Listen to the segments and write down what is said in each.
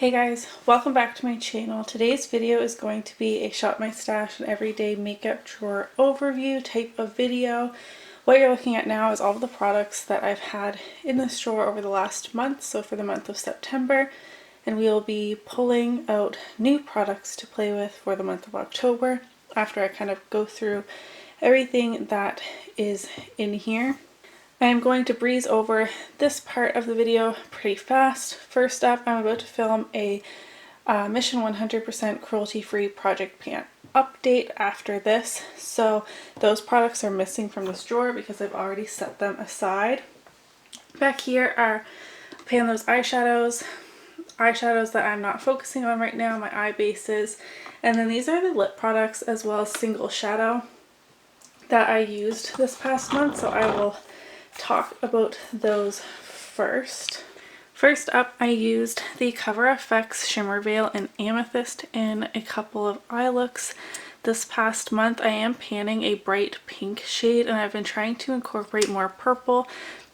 Hey guys, welcome back to my channel. Today's video is going to be a shop my stash and everyday makeup drawer overview type of video. What you're looking at now is all of the products that I've had in this drawer over the last month, so for the month of September, and we will be pulling out new products to play with for the month of October after I kind of go through everything that is in here. I am going to breeze over this part of the video pretty fast. First up, I'm about to film a Mission 100% cruelty-free project pan update after this. So those products are missing from this drawer because I've already set them aside. Back here are pan those eyeshadows that I'm not focusing on right now, my eye bases. And then these are the lip products as well as single shadow that I used this past month. So I will talk about those first. First up, I used the Cover FX Shimmer Veil in Amethyst in a couple of eye looks this past month. I am panning a bright pink shade and I've been trying to incorporate more purple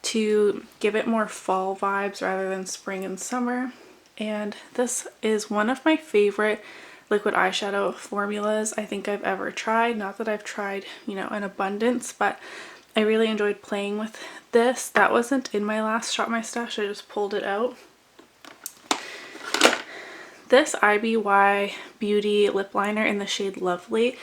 to give it more fall vibes rather than spring and summer. And this is one of my favorite liquid eyeshadow formulas I think I've ever tried. Not that I've tried, an abundance, but I really enjoyed playing with this. That wasn't in my last Shop My Stash, I just pulled it out. This IBY Beauty lip liner in the shade Lovely,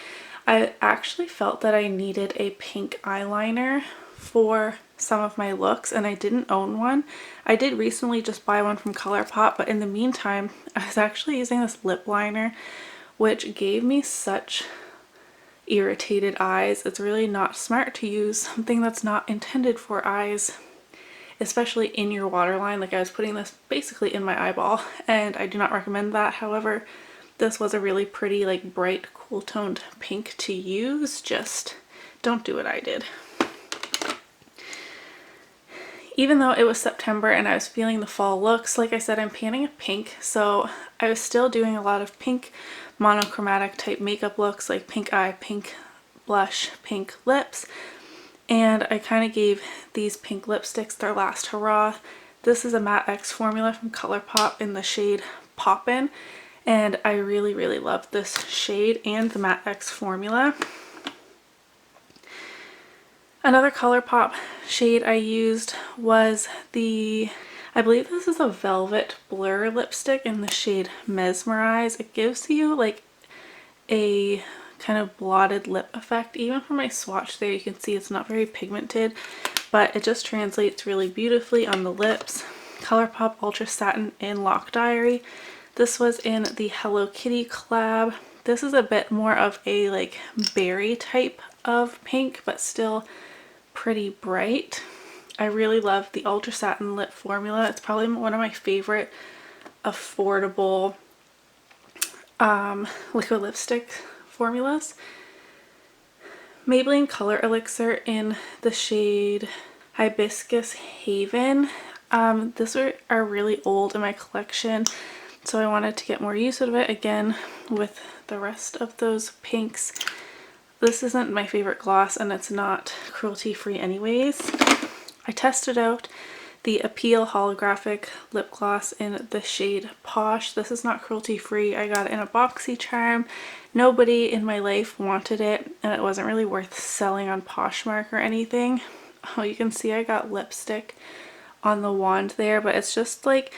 I actually felt that I needed a pink eyeliner for some of my looks and I didn't own one. I did recently just buy one from ColourPop, but in the meantime I was actually using this lip liner which gave me such irritated eyes. It's really not smart to use something that's not intended for eyes, especially in your waterline. Like I was putting this basically in my eyeball and I do not recommend that. However, this was a really pretty like bright cool toned pink to use. Just don't do what I did. Even though it was September and I was feeling the fall looks, like I said, I'm panning a pink, so I was still doing a lot of pink monochromatic type makeup looks like pink eye, pink blush, pink lips, and I kind of gave these pink lipsticks their last hurrah. This is a Matte X formula from ColourPop in the shade Poppin', and I really love this shade and the Matte X formula. Another ColourPop shade I used was I believe this is a Velvet Blur lipstick in the shade Mesmerize. It gives you like a kind of blotted lip effect. Even from my swatch there you can see it's not very pigmented, but it just translates really beautifully on the lips. ColourPop Ultra Satin in Lock Diary. This was in the Hello Kitty collab. This is a bit more of a like berry type of pink, but still pretty bright. I really love the Ultra Satin lip formula. It's probably one of my favorite affordable liquid lipstick formulas. Maybelline Color Elixir in the shade Hibiscus Haven. These are really old in my collection, so I wanted to get more use out of it again with the rest of those pinks. This isn't my favorite gloss and it's not cruelty free anyways. I tested out the Appeal Holographic Lip Gloss in the shade Posh. This is not cruelty free. I got it in a BoxyCharm. Nobody in my life wanted it and it wasn't really worth selling on Poshmark or anything. Oh, you can see I got lipstick on the wand there, but it's just like,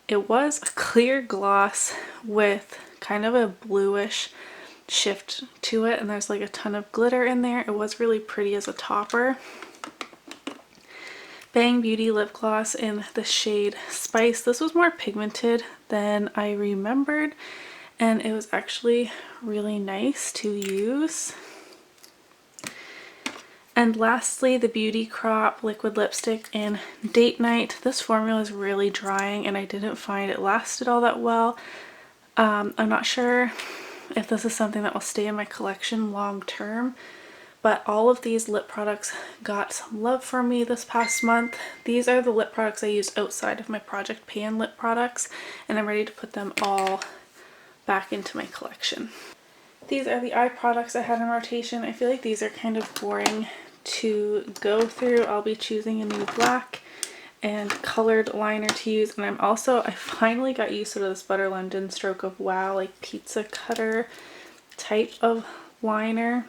it was a clear gloss with kind of a bluish shift to it and there's like a ton of glitter in there. It was really pretty as a topper. Bang Beauty lip gloss in the shade Spice. This was more pigmented than I remembered and it was actually really nice to use. And lastly, the Beauty Crop liquid lipstick in Date Night. This formula is really drying and I didn't find it lasted all that well. I'm not sure if this is something that will stay in my collection long term, but all of these lip products got some love from me this past month. These are the lip products I used outside of my Project Pan lip products and I'm ready to put them all back into my collection. These are the eye products I had in rotation. I feel like these are kind of boring to go through. I'll be choosing a new black and colored liner to use. And I finally got used to this Butter London Stroke of Wow, like pizza cutter type of liner.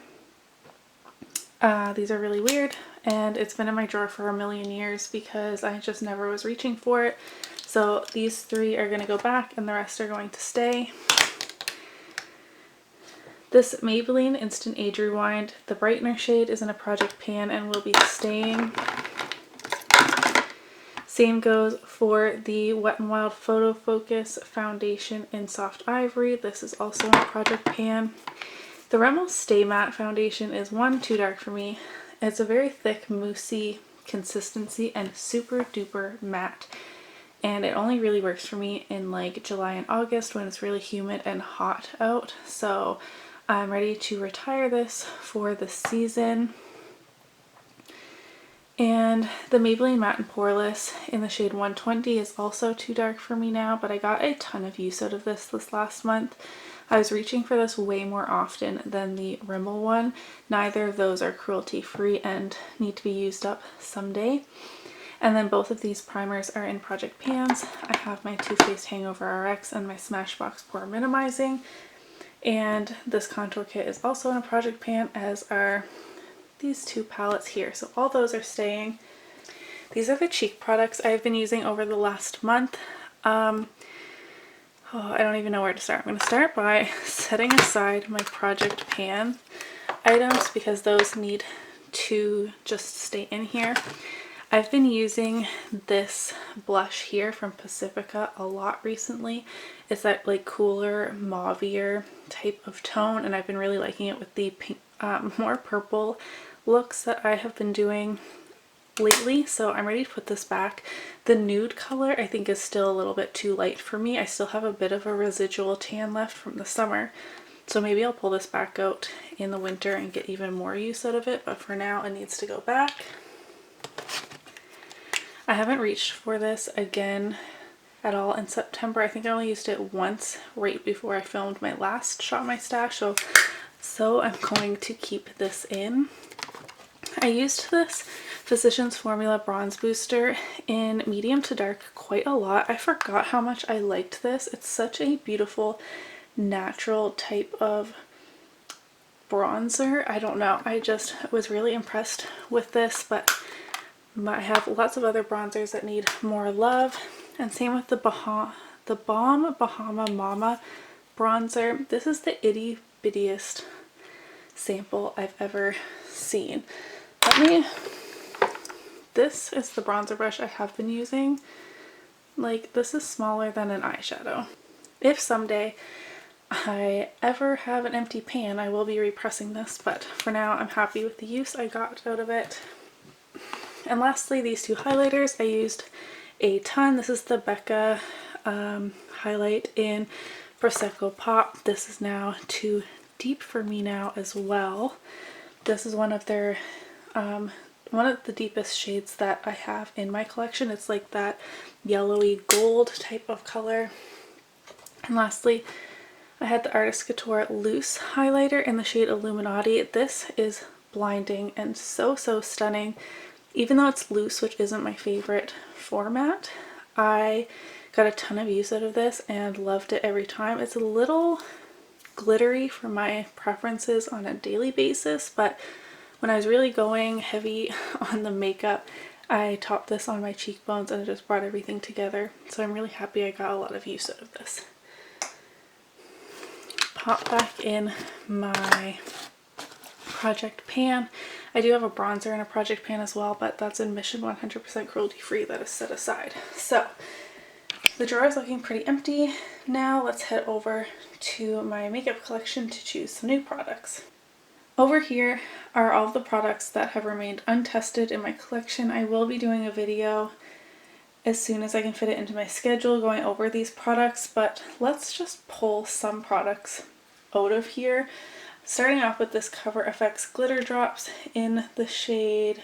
These are really weird, and it's been in my drawer for a million years because I just never was reaching for it. So these 3 are going to go back and the rest are going to stay. This Maybelline Instant Age Rewind, the brightener shade, is in a project pan and will be staying. Same goes for the Wet n Wild Photo Focus foundation in Soft Ivory. This is also in a project pan. The Rimmel Stay Matte foundation is too dark for me. It's a very thick, moussey consistency and super duper matte. And it only really works for me in like July and August when it's really humid and hot out. So I'm ready to retire this for the season. And the Maybelline Matte and Poreless in the shade 120 is also too dark for me now, but I got a ton of use out of this last month. I was reaching for this way more often than the Rimmel one. Neither of those are cruelty free and need to be used up someday. And then both of these primers are in project pans. I have my Too Faced Hangover RX and my Smashbox Pore Minimizing. And this contour kit is also in a project pan, as are these 2 palettes here. So all those are staying. These are the cheek products I've been using over the last month. I don't even know where to start. I'm going to start by setting aside my project pan items because those need to just stay in here. I've been using this blush here from Pacifica a lot recently. It's that like cooler, mauvier type of tone, and I've been really liking it with the pink, more purple looks that I have been doing lately. So I'm ready to put this back. The nude color I think is still a little bit too light for me. I still have a bit of a residual tan left from the summer. So maybe I'll pull this back out in the winter and get even more use out of it, but for now it needs to go back. I haven't reached for this again at all in September. I think I only used it once right before I filmed my last Shop My Stash, so I'm going to keep this in. I used this Physicians Formula Bronze Booster in medium to dark quite a lot. I forgot how much I liked this. It's such a beautiful natural type of bronzer. I don't know, I just was really impressed with this, but I have lots of other bronzers that need more love. And same with the Balm Bahama Mama bronzer. This is the itty bittiest sample I've ever seen. This is the bronzer brush I have been using. Like, this is smaller than an eyeshadow. If someday I ever have an empty pan, I will be repressing this, but for now I'm happy with the use I got out of it. And lastly, these 2 highlighters I used a ton. This is the Becca highlight in Prosecco Pop. This is now too deep for me now as well. This is one of their one of the deepest shades that I have in my collection. It's like that yellowy gold type of color. And lastly, I had the Artist Couture Loose highlighter in the shade Illuminati. This is blinding and so stunning. Even though it's loose, which isn't my favorite format, I got a ton of use out of this and loved it every time. It's a little glittery for my preferences on a daily basis, but when I was really going heavy on the makeup, I topped this on my cheekbones and it just brought everything together. So I'm really happy I got a lot of use out of this. Pop back in my project pan. I do have a bronzer in a project pan as well, but that's in Mission 100% cruelty free that is set aside. So the drawer is looking pretty empty. Now let's head over to my makeup collection to choose some new products. Over here are all of the products that have remained untested in my collection. I will be doing a video as soon as I can fit it into my schedule going over these products, but let's just pull some products out of here. Starting off with this Cover FX glitter drops in the shade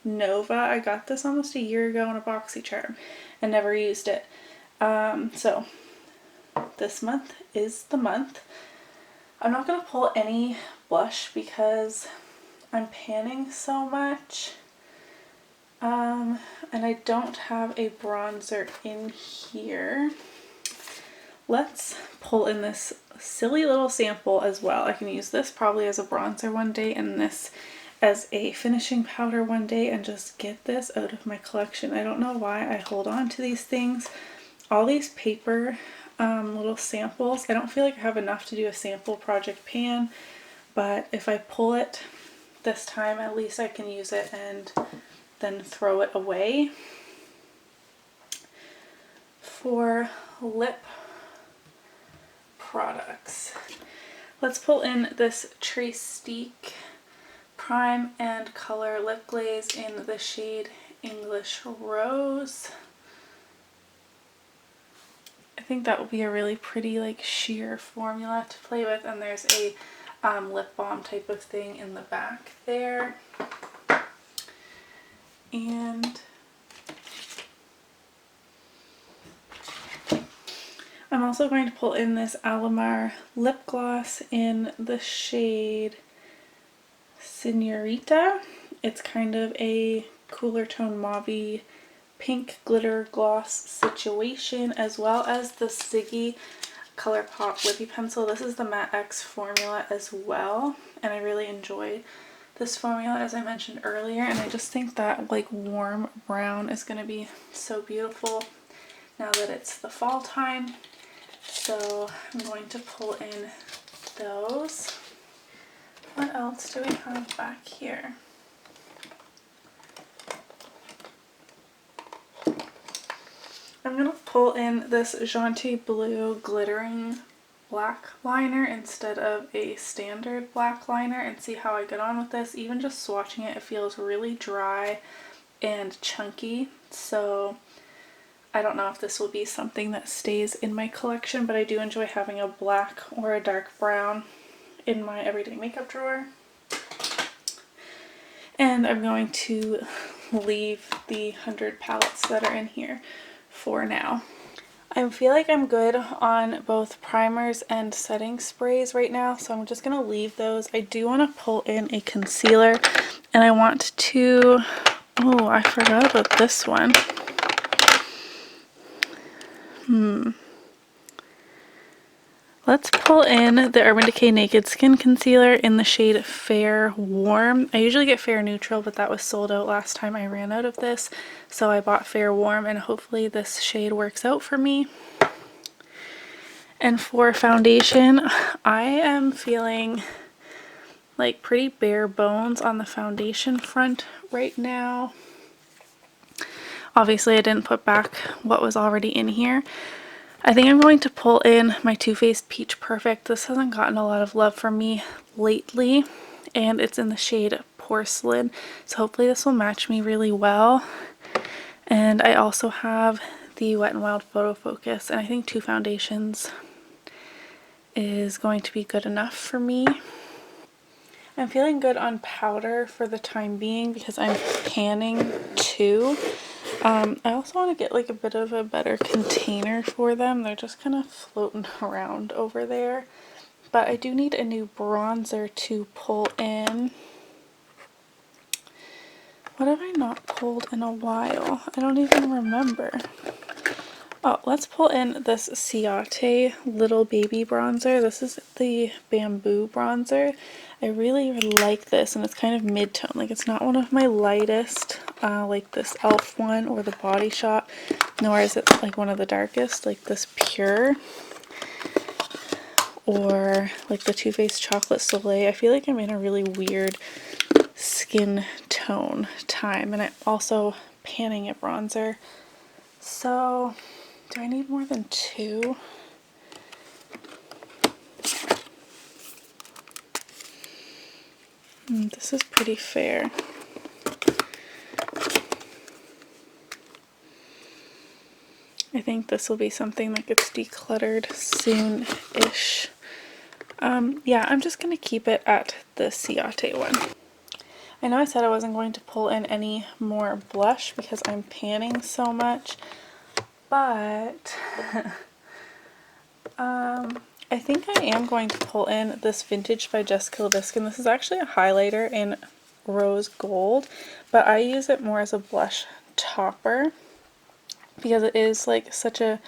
Nova. I got this almost a year ago in a BoxyCharm and never used it. So this month is the month. I'm not going to pull any blush because I'm panning so much. And I don't have a bronzer in here. Let's pull in this silly little sample as well. I can use this probably as a bronzer one day and this as a finishing powder one day and just get this out of my collection. I don't know why I hold on to these things. All these paper little samples, I don't feel like I have enough to do a sample project pan, but if I pull it this time, at least I can use it and then throw it away. For lip products, let's pull in this Trestique Prime and Color Lip Glaze in the shade English Rose. I think that will be a really pretty like sheer formula to play with, and there's a lip balm type of thing in the back there. And I'm also going to pull in this Alamar lip gloss in the shade Senorita. It's kind of a cooler tone mauve pink glitter gloss situation, as well as the Ziggy ColourPop Lippy Pencil. This is the Matte X formula as well, and I really enjoy this formula, as I mentioned earlier, and I just think that like warm brown is going to be so beautiful now that it's the fall time. So I'm going to pull in those. What else do we have back here? I'm going to pull in this Jaunty Blue glittering black liner instead of a standard black liner and see how I get on with this. Even just swatching it, it feels really dry and chunky, so I don't know if this will be something that stays in my collection, but I do enjoy having a black or a dark brown in my everyday makeup drawer. And I'm going to leave the 100 palettes that are in here for now. I feel like I'm good on both primers and setting sprays right now, so I'm just going to leave those. I do want to pull in a concealer, and I want to, oh, I forgot about this one. Let's pull in the Urban Decay Naked Skin Concealer in the shade Fair Warm. I usually get Fair Neutral, but that was sold out last time I ran out of this, so I bought Fair Warm, and hopefully this shade works out for me. And for foundation, I am feeling like pretty bare bones on the foundation front right now. Obviously I didn't put back what was already in here. I think I'm going to pull in my Too Faced Peach Perfect. This hasn't gotten a lot of love from me lately, and it's in the shade Porcelain, so hopefully this will match me really well. And I also have the Wet n Wild Photo Focus, and I think 2 foundations is going to be good enough for me. I'm feeling good on powder for the time being because I'm panning too. I also want to get like a bit of a better container for them. They're just kind of floating around over there. But I do need a new bronzer to pull in. What have I not pulled in a while? I don't even remember. Oh, let's pull in this Ciate Little Baby Bronzer. This is the Bamboo Bronzer. I really like this, and it's kind of mid-tone. Like, it's not one of my lightest, like this e.l.f. one or the Body Shop, nor is it like one of the darkest, like this Pure, or like the Too Faced Chocolate Soleil. I feel like I'm in a really weird skin tone time, and I'm also panning a bronzer. So do I need more than 2? This is pretty fair. I think this will be something that gets decluttered soon-ish. Yeah, I'm just going to keep it at the Ciate one. I know I said I wasn't going to pull in any more blush because I'm panning so much, but I think I am going to pull in this Vintage by Jessica Libiskin. This is actually a highlighter in rose gold, but I use it more as a blush topper because it is like such a,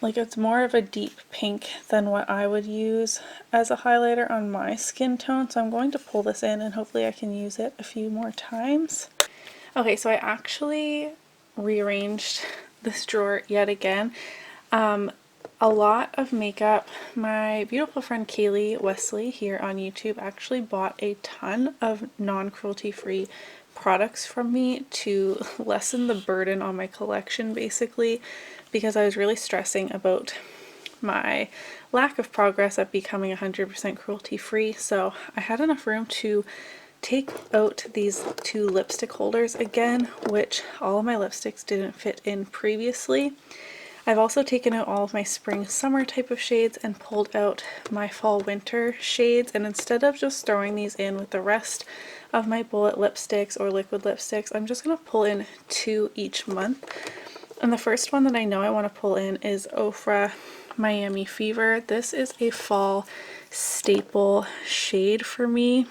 like it's more of a deep pink than what I would use as a highlighter on my skin tone. So I'm going to pull this in and hopefully I can use it a few more times. Okay, so I actually rearranged this drawer yet again. A lot of makeup. My beautiful friend Kaylee Wesley here on YouTube actually bought a ton of non-cruelty free products from me to lessen the burden on my collection, basically, because I was really stressing about my lack of progress at becoming 100% cruelty free. So I had enough room to take out these two lipstick holders again, which all of my lipsticks didn't fit in previously. I've also taken out all of my spring summer type of shades and pulled out my fall winter shades, and instead of just throwing these in with the rest of my bullet lipsticks or liquid lipsticks, I'm just going to pull in 2 each month. And the first one that I know I want to pull in is Ofra Miami Fever. This is a fall staple shade for me,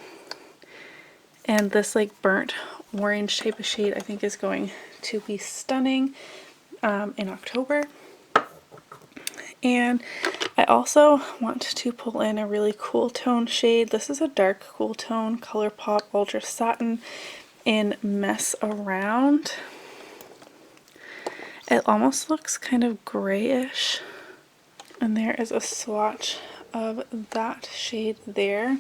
and this like burnt orange type of shade I think is going to be stunning in October. And I also want to pull in a really cool tone shade. This is a dark cool tone, ColourPop Ultra Satin in Mess Around. It almost looks kind of grayish. And there is a swatch of that shade there.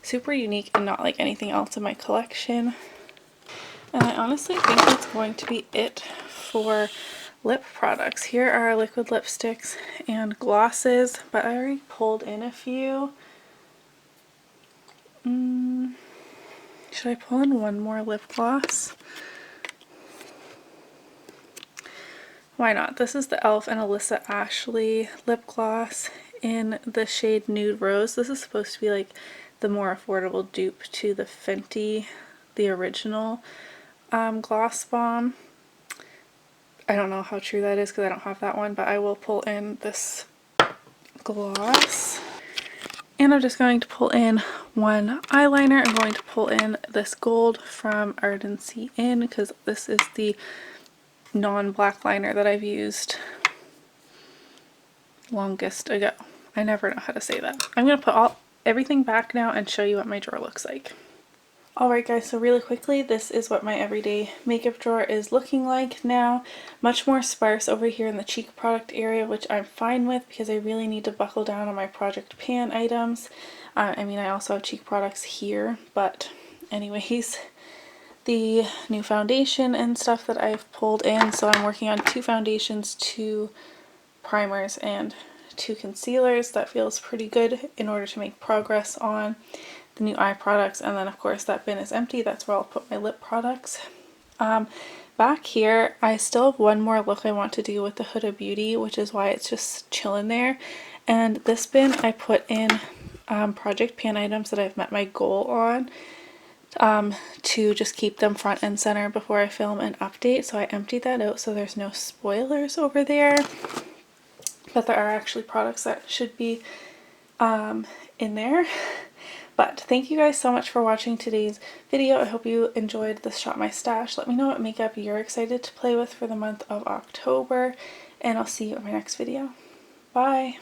Super unique and not like anything else in my collection. And I honestly think that's going to be it for lip products. Here are liquid lipsticks and glosses, but I already pulled in a few. Should I pull in one more lip gloss? Why not? This is the e.l.f. and Alyssa Ashley lip gloss in the shade Nude Rose. This is supposed to be like the more affordable dupe to the Fenty, the original gloss bomb. I don't know how true that is because I don't have that one, but I will pull in this gloss. And I'm just going to pull in one eyeliner. I'm going to pull in this gold from Ardency In because this is the non-black liner that I've used longest ago. I never know how to say that. I'm going to put everything back now and show you what my drawer looks like. Alright guys, so really quickly, this is what my everyday makeup drawer is looking like now. Much more sparse over here in the cheek product area, which I'm fine with because I really need to buckle down on my Project Pan items. I mean, I also have cheek products here, but anyways, the new foundation and stuff that I've pulled in. So I'm working on 2 foundations, 2 primers, and 2 concealers. That feels pretty good in order to make progress on the new eye products. And then of course that bin is empty. That's where I'll put my lip products. Back here I still have one more look I want to do with the Huda Beauty, which is why it's just chilling there. And this bin I put in Project Pan items that I've met my goal on, to just keep them front and center before I film an update. So I emptied that out so there's no spoilers over there, but there are actually products that should be in there. But thank you guys so much for watching today's video. I hope you enjoyed this Shop My Stash. Let me know what makeup you're excited to play with for the month of October, and I'll see you in my next video. Bye!